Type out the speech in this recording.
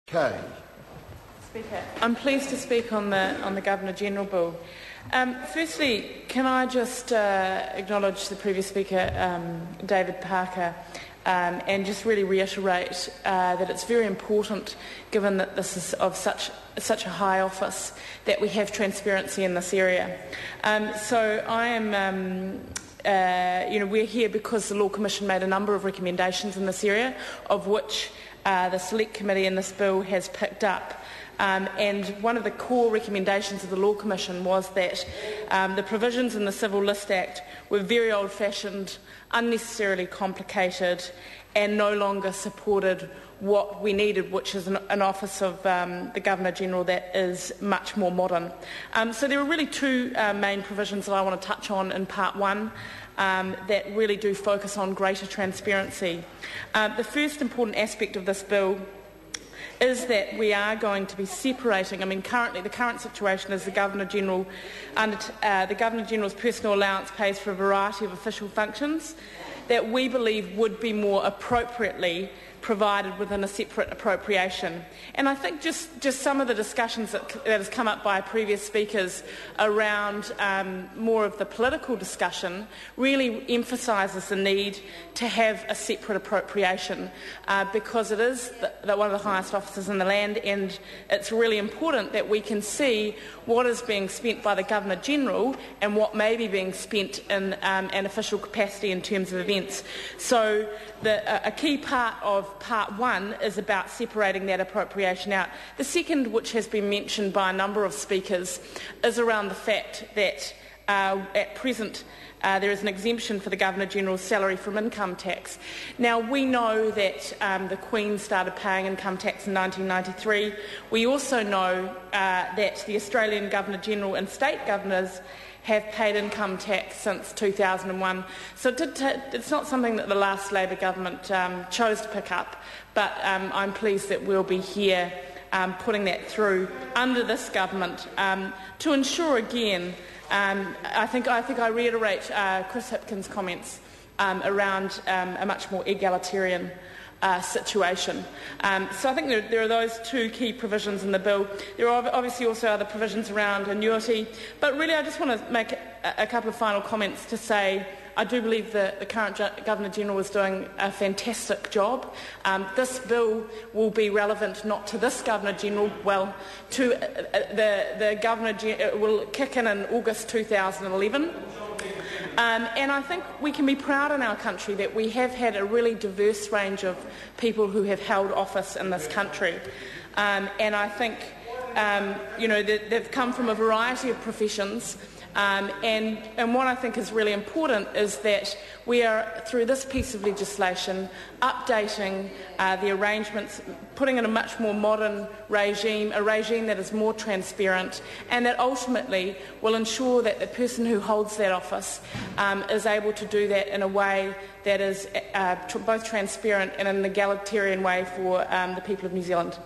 Kay. Speaker, I'm pleased to speak on the Governor-General Bill. Firstly, can I just acknowledge the previous speaker, David Parker, and just really reiterate that it's very important, given that this is of such a high office, that we have transparency in this area. So I am. We're here because the Law Commission made a number of recommendations in this area, of which the Select Committee in this bill has picked up. And one of the core recommendations of the Law Commission was that the provisions in the Civil List Act were very old-fashioned, unnecessarily complicated, and no longer supported what we needed, which is an office of the Governor-General that is much more modern. So there are really two main provisions that I want to touch on in Part 1 that really do focus on greater transparency. The first important aspect of this bill is that we are going to be separating. Currently the current situation is the Governor-General, the Governor-General's personal allowance pays for a variety of official functions that we believe would be more appropriately provided within a separate appropriation. And I think just some of the discussions that has come up by previous speakers around more of the political discussion really emphasises the need to have a separate appropriation because it is one of the highest offices in the land, and it's really important that we can see what is being spent by the Governor-General and what may be being spent in an official capacity in terms of events. So a key part of Part 1 is about separating that appropriation out. The second, which has been mentioned by a number of speakers, is around the fact that at present there is an exemption for the Governor-General's salary from income tax. Now, we know that the Queen started paying income tax in 1993. We also know that the Australian Governor-General and state governors have paid income tax since 2001. So it's not something that the last Labor government chose to pick up, but I'm pleased that we'll be here putting that through under this government to ensure again, I think I reiterate Chris Hipkins' comments around a much more egalitarian situation. So I think there are those two key provisions in the bill. There are obviously also other provisions around annuity, but really I just want to make a couple of final comments to say I do believe that the current Governor-General is doing a fantastic job. This bill will be relevant not to this Governor-General, well, to the Governor-General will kick in August 2011. And I think we can be proud in our country that we have had a really diverse range of people who have held office in this country. And I think, they've come from a variety of professions. And what I think is really important is that we are, through this piece of legislation, updating the arrangements, putting in a much more modern regime, a regime that is more transparent, and that ultimately will ensure that the person who holds that office is able to do that in a way that is both transparent and in an egalitarian way for the people of New Zealand.